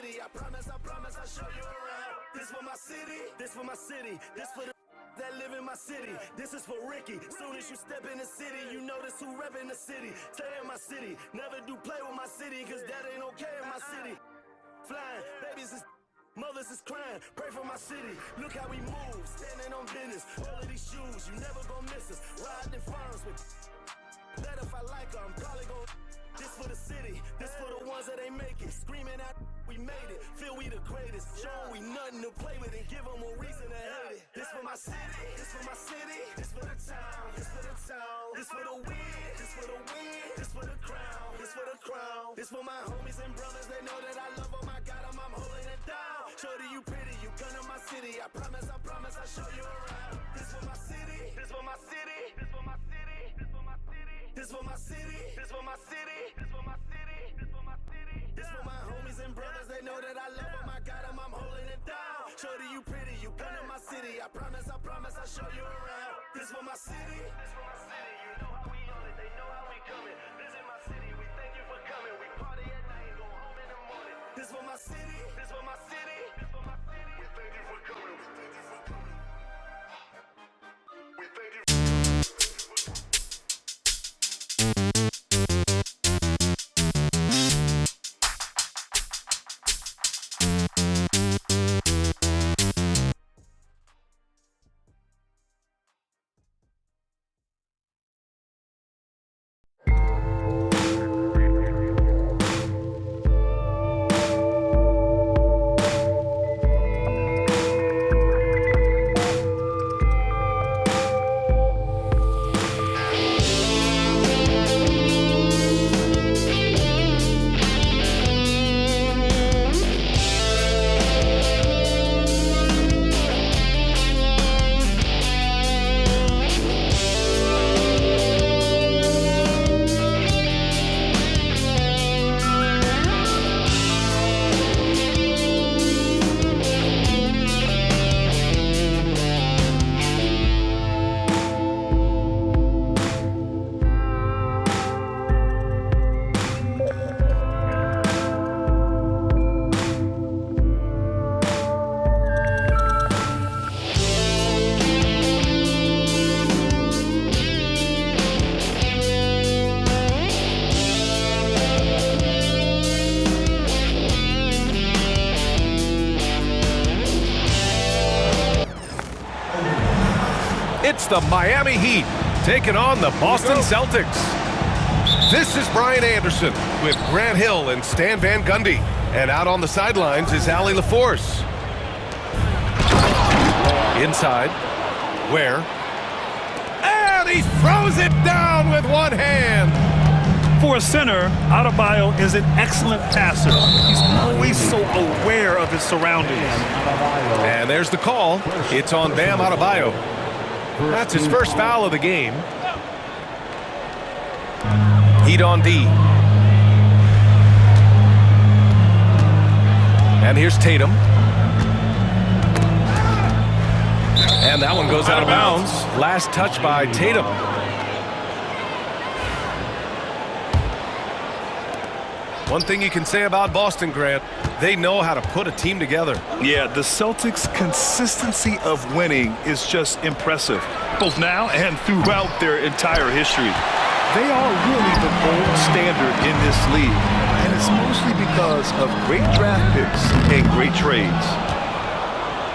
city. I promise, I'll show you around. This for my city, this for my city, this for the that live in my city. This is for Ricky. Soon as you step in the city, you notice who reppin' the city. Stay in my city, never do play with my city, cause that ain't okay in my city. Flying, babies is mothers is crying, pray for my city. Look how we move, standing on business. All of these shoes, you never gon' miss us. Riding in farms with that if I like her, I'm probably gon' this for the city, this for the ones that ain't make it. Screaming out, we made it, feel we the greatest. Show we nothing to play with and give them a reason to hate it. This for my city, this for my city, this for the town, this for the town. This for the win, this for the win, this for the crown, this for the crown. This for my homies and brothers, they know that I love them. I got them, I'm holding it down. Shorty, you pretty, you come to my city. I promise, I'll show you around. This for my city, this for my city, this for my city, this for my city. This for my city, this for my city, this for my city, this for my city. This for my homies and brothers, they know that I love them. I got them, I'm holding it down. Shorty, you pretty, you come to my city. I promise, I'll show you around. This for my city, this for my city. You know how we on it, they know how we coming. Visit my city, we thank you for coming. We party at night and go home in the morning. This for my city, this for my city, this for my city. We thank you for coming, we thank you for coming. We thank you. It's the Miami Heat taking on the Boston Celtics. This is Brian Anderson with Grant Hill and Stan Van Gundy. And out on the sidelines is Allie LaForce. Inside, Ware. And he throws it down with one hand. For a center, Adebayo is an excellent passer. He's always so aware of his surroundings. And there's the call. It's on Bam Adebayo. That's his first foul of the game. Heat on D. And here's Tatum. And that one goes out of bounds. Last touch by Tatum. One thing you can say about Boston, Grant, they know how to put a team together. Yeah, the Celtics' consistency of winning is just impressive, both now and throughout their entire history. They are really the gold standard in this league, and it's mostly because of great draft picks and great trades.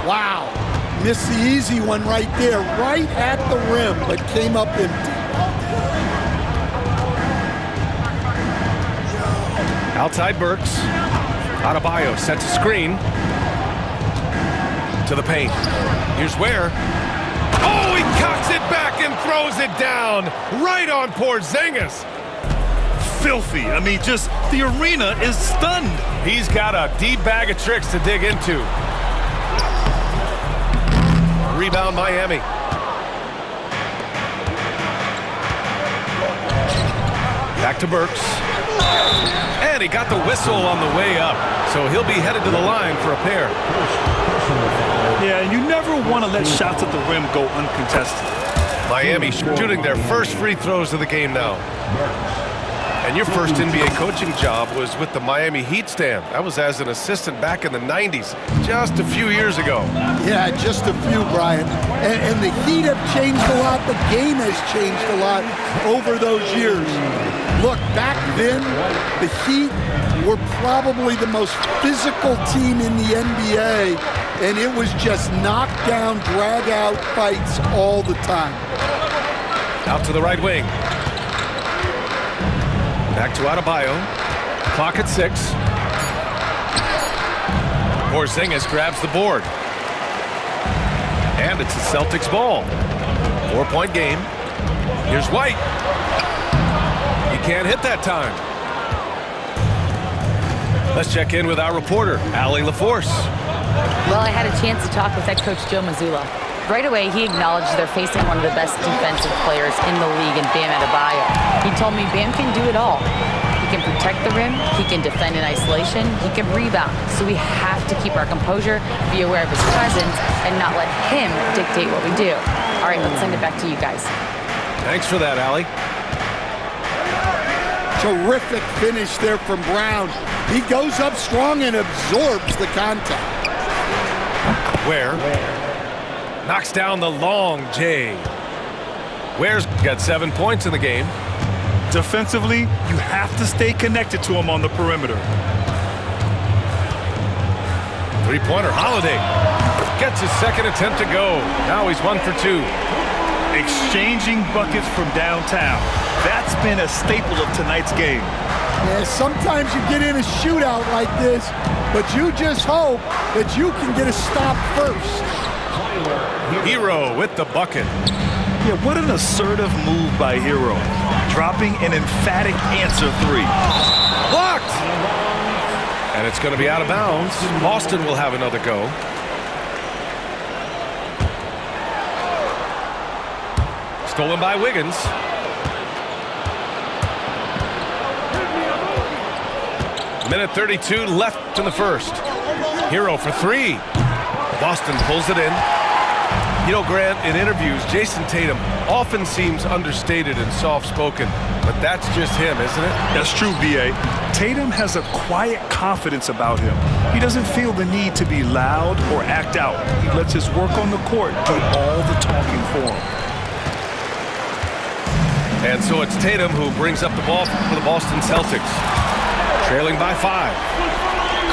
Wow, missed the easy one right there, right at the rim, but came up empty. Outside Burks. Adebayo sets a screen. To the paint. Here's Ware. Oh, he cocks it back and throws it down. Right on Porzingis. Filthy. I mean, just the arena is stunned. He's got a deep bag of tricks to dig into. Rebound Miami. Back to Burks. And he got the whistle on the way up. So he'll be headed to the line for a pair. Yeah, and you never want to let shots at the rim go uncontested. Miami shooting their first free throws of the game now. And your first NBA coaching job was with the Miami Heat, Stan. That was as an assistant back in the 90s, just a few years ago. Yeah, just a few, Brian. And the Heat have changed a lot. The game has changed a lot over those years. Look, back then, the Heat were probably the most physical team in the NBA, and it was just knockdown, drag-out fights all the time. Out to the right wing. Back to Adebayo. Clock at 6. Porzingis grabs the board. And it's the Celtics ball. 4-point game. Here's White. He can't hit that time. Let's check in with our reporter, Allie LaForce. Well, I had a chance to talk with head coach Joe Mazzulla. Right away, he acknowledged they're facing one of the best defensive players in the league in Bam Adebayo. He told me Bam can do it all. He can protect the rim, he can defend in isolation, he can rebound. So we have to keep our composure, be aware of his presence, and not let him dictate what we do. All right, let's send it back to you guys. Thanks for that, Allie. Terrific finish there from Brown. He goes up strong and absorbs the contact. Ware knocks down the long J. Ware's got 7 points in the game. Defensively, you have to stay connected to him on the perimeter. Three-pointer, Holiday gets his second attempt to go. Now he's 1 for 2. Exchanging buckets from downtown. That's been a staple of tonight's game. Yeah, sometimes you get in a shootout like this, but you just hope that you can get a stop first. Hero with the bucket. Yeah, what an assertive move by Hero. Dropping an emphatic answer three. Blocked! And it's going to be out of bounds. Boston will have another go. Stolen by Wiggins. Minute 32 left in the first. Hero for 3. Boston pulls it in. You know, Grant, in interviews, Jason Tatum often seems understated and soft-spoken, but that's just him, isn't it? That's true, B.A. Tatum has a quiet confidence about him. He doesn't feel the need to be loud or act out. He lets his work on the court do all the talking for him. And so it's Tatum who brings up the ball for the Boston Celtics, trailing by 5.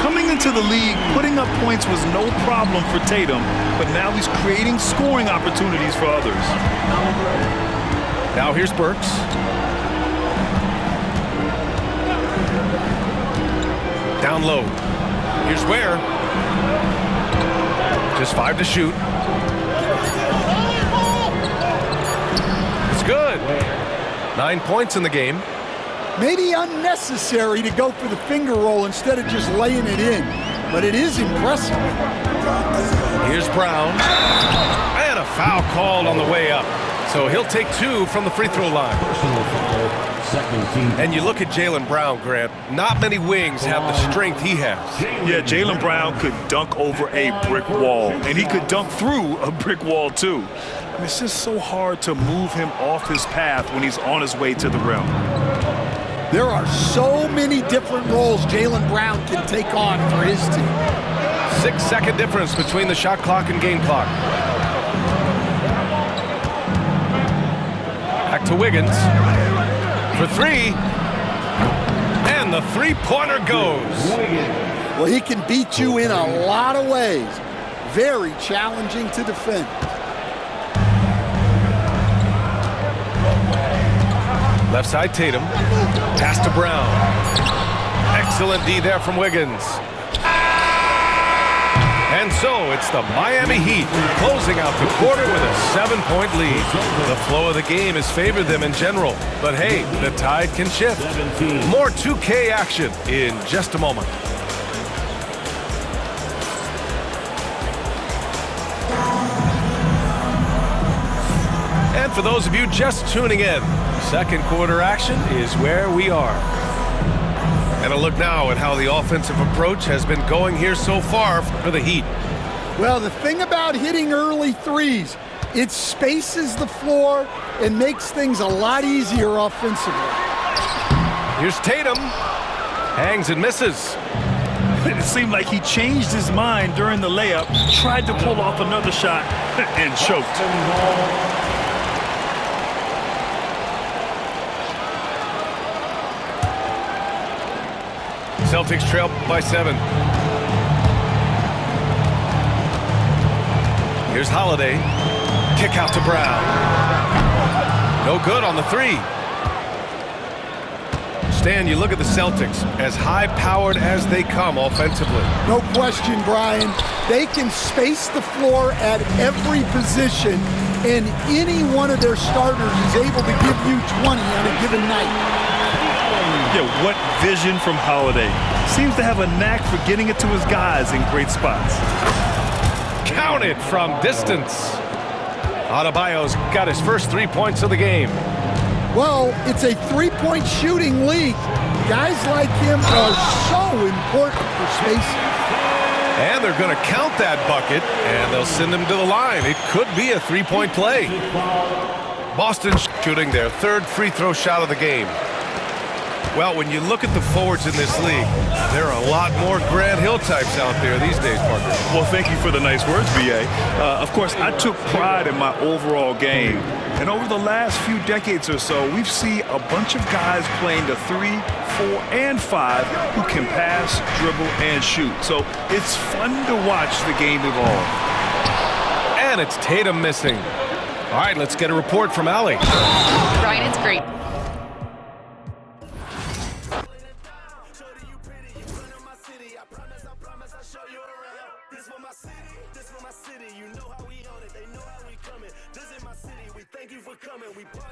Coming into the league, putting up points was no problem for Tatum, but now he's creating scoring opportunities for others. Now here's Burks. Down low. Here's Ware. Just 5 to shoot. It's good. 9 points in the game. Maybe unnecessary to go for the finger roll instead of just laying it in, but it is impressive. Here's Brown. And a foul called on the way up. So he'll take 2 from the free throw line. And you look at Jaylen Brown, Grant. Not many wings have the strength he has. Yeah, Jaylen Brown could dunk over a brick wall, and he could dunk through a brick wall, too. And it's just so hard to move him off his path when he's on his way to the rim. There are so many different roles Jaylen Brown can take on for his team. 6-second difference between the shot clock and game clock. Back to Wiggins for 3. And the three-pointer goes. Well, he can beat you in a lot of ways. Very challenging to defend. Left side, Tatum. Pass to Brown. Excellent D there from Wiggins. And so it's the Miami Heat closing out the quarter with a 7-point lead. The flow of the game has favored them in general, but hey, the tide can shift. More 2K action in just a moment. And for those of you just tuning in, second quarter action is where we are. And a look now at how the offensive approach has been going here so far for the Heat. Well, the thing about hitting early threes, it spaces the floor and makes things a lot easier offensively. Here's Tatum. Hangs and misses. It seemed like he changed his mind during the layup, tried to pull off another shot, and choked. Celtics trail by 7. Here's Holiday. Kick out to Brown. No good on the 3. Stan, you look at the Celtics, as high-powered as they come offensively. No question, Brian. They can space the floor at every position, and any one of their starters is able to give you 20 on a given night. Yeah, what vision from Holiday. Seems to have a knack for getting it to his guys in great spots. Counted from distance. Adebayo's got his first 3 points of the game. Well, it's a three-point shooting league. Guys like him are so important for spacing. And they're going to count that bucket, and they'll send him to the line. It could be a 3-point play. Boston shooting their 3rd free throw shot of the game. Well, when you look at the forwards in this league, there are a lot more Grant Hill types out there these days, Parker. Well, thank you for the nice words, B.A. Of course, I took pride in my overall game. And over the last few decades or so, we've seen a bunch of guys playing the 3, 4, and 5 who can pass, dribble, and shoot. So it's fun to watch the game evolve. And it's Tatum missing. All right, let's get a report from Allie. Brian, it's great. You know how we own it, they know how we coming. Visit my city, we thank you for coming. We